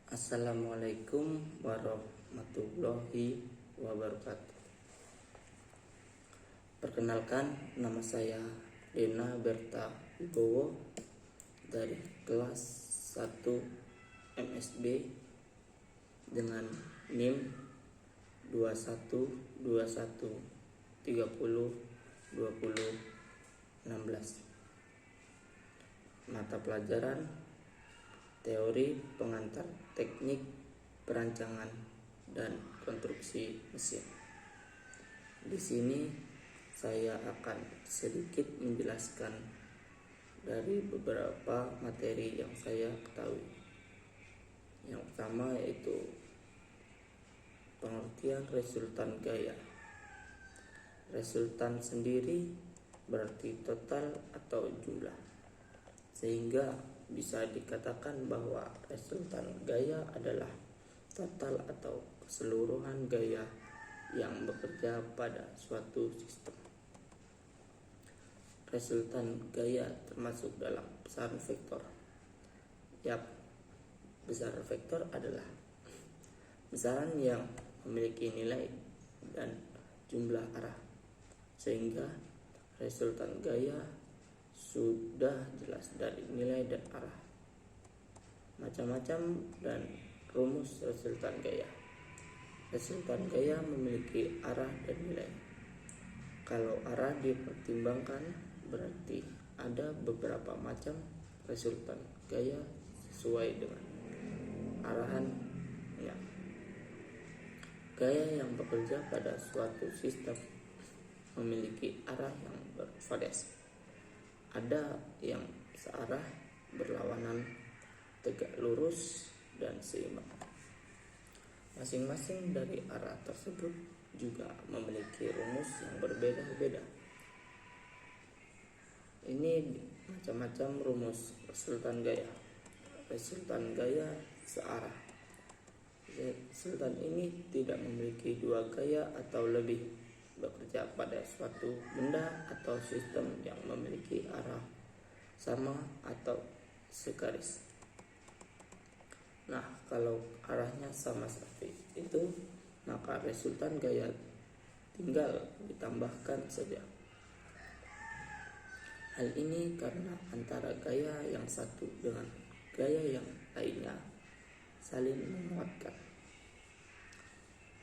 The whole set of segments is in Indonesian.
Assalamualaikum warahmatullahi wabarakatuh. Perkenalkan, nama saya Dena Berta Wibowo dari kelas 1 MSB dengan NIM 2121302016. Mata pelajaran teori pengantar teknik perancangan dan konstruksi mesin. Di sini saya akan sedikit menjelaskan dari beberapa materi yang saya ketahui. Yang pertama yaitu pengertian resultan gaya. Resultan sendiri berarti total atau jumlah, sehingga bisa dikatakan bahwa resultan gaya adalah total atau keseluruhan gaya yang bekerja pada suatu sistem. Resultan gaya termasuk dalam besaran vektor. Besaran vektor adalah besaran yang memiliki nilai dan jumlah arah, sehingga resultan gaya sudah jelas dari nilai dan arah. Macam-macam dan rumus resultan gaya. Resultan gaya memiliki arah dan nilai. Kalau arah dipertimbangkan, berarti ada beberapa macam resultan gaya sesuai dengan arahannya. Gaya yang bekerja pada suatu sistem memiliki arah yang bervariasi. Ada yang searah, berlawanan, tegak lurus, dan seimbang. Masing-masing dari arah tersebut juga memiliki rumus yang berbeda-beda. Ini macam-macam rumus resultan gaya. Resultan gaya searah. Resultan ini tidak memiliki dua gaya atau lebih, bekerja pada suatu benda atau sistem yang memiliki arah sama atau segaris. Nah, kalau arahnya sama seperti itu, maka resultan gaya tinggal ditambahkan saja. Hal ini karena antara gaya yang satu dengan gaya yang lainnya saling menguatkan.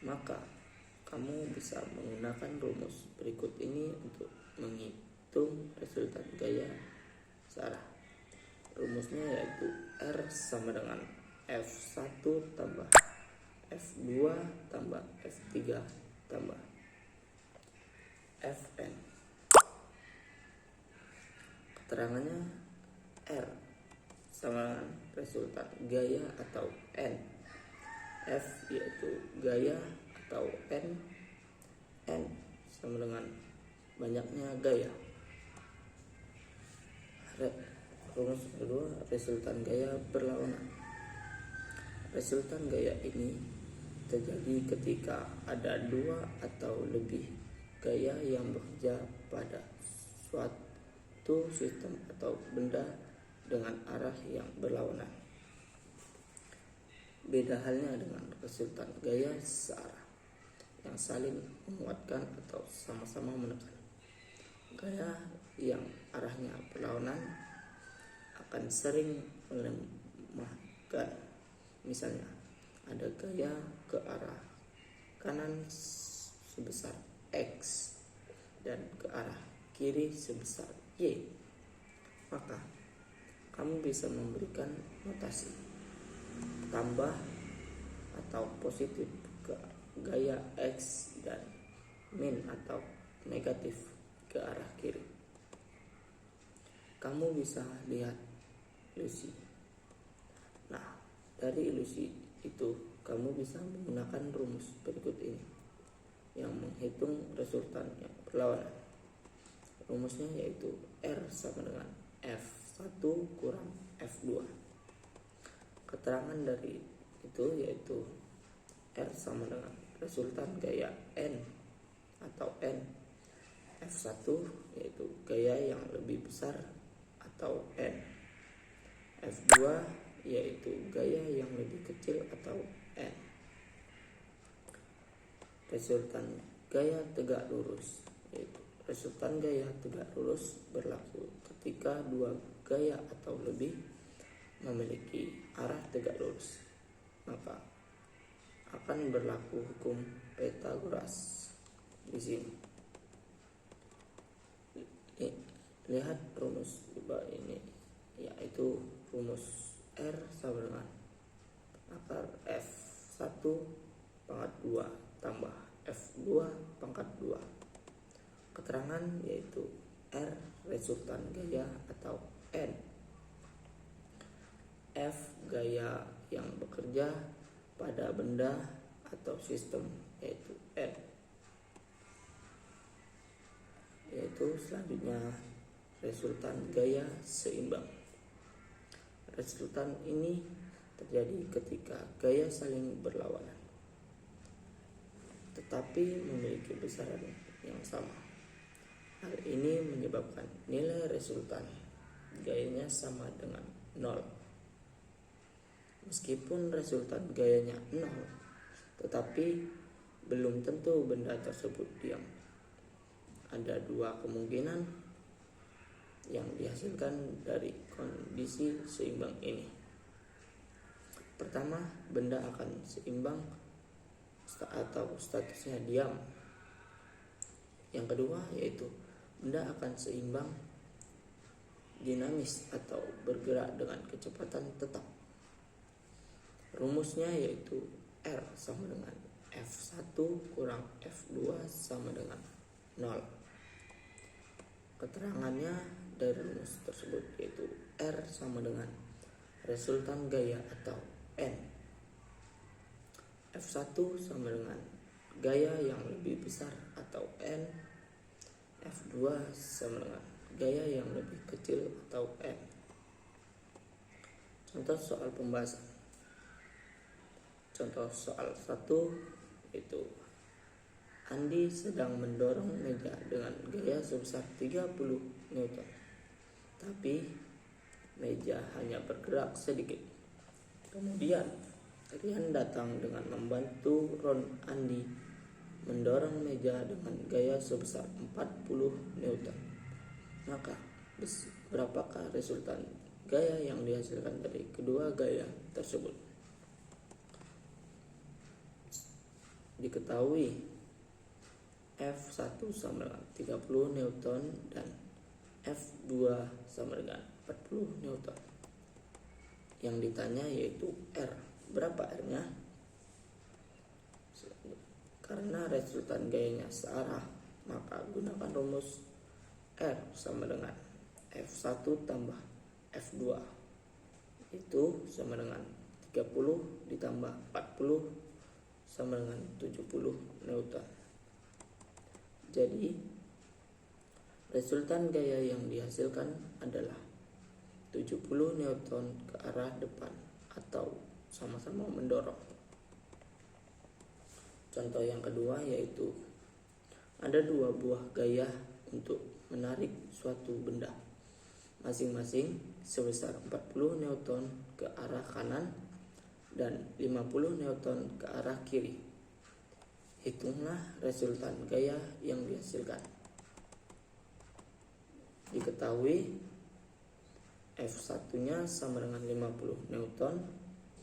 Maka kamu bisa menggunakan rumus berikut ini untuk menghitung resultan gaya searah. Rumusnya yaitu R sama dengan F1 tambah F2 tambah F3 tambah Fn. Keterangannya, R sama dengan resultan gaya atau N. F yaitu gaya atau N sama dengan banyaknya gaya. Rumus kedua, resultan gaya berlawanan. Resultan gaya ini terjadi ketika ada dua atau lebih gaya yang bekerja pada suatu sistem atau benda dengan arah yang berlawanan. Beda halnya dengan resultan gaya searah yang saling menguatkan atau sama-sama menekan. Gaya yang arahnya berlawanan akan sering melemahkan. Misalnya, ada gaya ke arah kanan sebesar X dan ke arah kiri sebesar Y. Maka kamu bisa memberikan notasi tambah atau positif ke gaya X dan min atau negatif ke arah kiri. Kamu bisa lihat ilusi. Nah, dari ilusi itu kamu bisa menggunakan rumus berikut ini yang menghitung resultan yang berlawanan. Rumusnya yaitu R sama dengan F1 kurang F2. Keterangan dari itu yaitu R sama dengan resultan gaya N atau N. F1 yaitu gaya yang lebih besar atau N. F2 yaitu gaya yang lebih kecil atau N. Resultan gaya tegak lurus, yaitu resultan gaya tegak lurus berlaku ketika dua gaya atau lebih memiliki arah tegak lurus, maka akan berlaku hukum Pythagoras. Di sini lihat rumus di bawah ini, yaitu rumus R sama dengan akar F1 pangkat 2 tambah F2 pangkat 2. Keterangan yaitu R resultan gaya atau N. F gaya yang bekerja pada benda atau sistem yaitu N. Yaitu selanjutnya resultan gaya seimbang. Resultan ini terjadi ketika gaya saling berlawanan, tetapi memiliki besaran yang sama. Hal ini menyebabkan nilai resultan gayanya sama dengan 0. Meskipun resultan gayanya 0, tetapi belum tentu benda tersebut diam. Ada dua kemungkinan yang dihasilkan dari kondisi seimbang ini. Pertama, benda akan seimbang atau statusnya diam. Yang kedua yaitu benda akan seimbang dinamis atau bergerak dengan kecepatan tetap. Rumusnya yaitu R sama dengan F1 kurang F2 sama dengan 0. Keterangannya dari rumus tersebut yaitu R sama dengan resultan gaya atau N. F1 sama dengan gaya yang lebih besar atau N. F2 sama dengan gaya yang lebih kecil atau N. Contoh soal pembahasan. Contoh soal 1 itu Andi sedang mendorong meja dengan gaya sebesar 30 Newton. Tapi meja hanya bergerak sedikit. Kemudian Rian datang dengan membantu Ron Andi mendorong meja dengan gaya sebesar 40 Newton. Maka berapakah resultan gaya yang dihasilkan dari kedua gaya tersebut? Diketahui F1 sama dengan 30 Newton dan F2 sama dengan 40 Newton. Yang ditanya yaitu R. Berapa R-nya? Karena resultan gayanya searah, maka gunakan rumus R sama dengan F1 tambah F2. Itu sama dengan 30 ditambah 40 sama dengan 70 Newton. Jadi resultan gaya yang dihasilkan adalah 70 Newton ke arah depan atau sama-sama mendorong. Contoh yang kedua yaitu ada dua buah gaya untuk menarik suatu benda, masing-masing sebesar 40 Newton ke arah kanan dan 50 Newton ke arah kiri. Hitunglah resultan gaya yang dihasilkan. Diketahui F1-nya sama dengan 50 Newton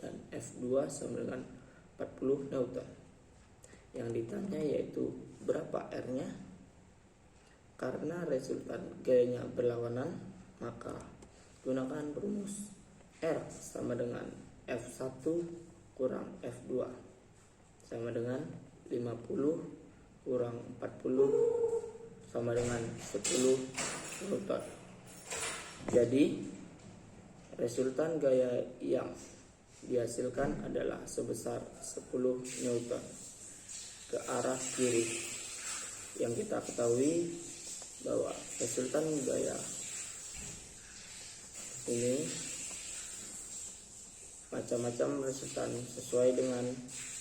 dan F2 sama dengan 40 Newton. Yang ditanya yaitu berapa R-nya? Karena resultan gayanya berlawanan, maka gunakan rumus R sama dengan F1 kurang F2 sama dengan 50 kurang 40 sama dengan 10 Newton. Jadi resultan gaya yang dihasilkan adalah sebesar 10 Newton ke arah kiri. Yang kita ketahui bahwa resultan gaya ini macam-macam resultan sesuai dengan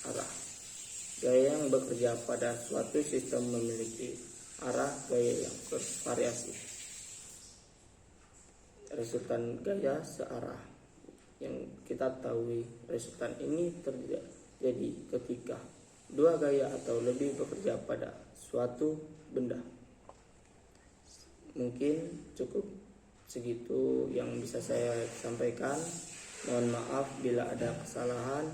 arah. Gaya yang bekerja pada suatu sistem memiliki arah gaya yang bervariasi. Resultan gaya searah Yang kita tahu resultan ini terjadi ketika dua gaya atau lebih bekerja pada suatu benda. Mungkin cukup segitu yang bisa saya sampaikan. Mohon maaf bila ada kesalahan.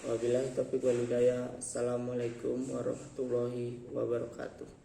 Wabillahi taufiq wal hidayah. Assalamualaikum warahmatullahi wabarakatuh.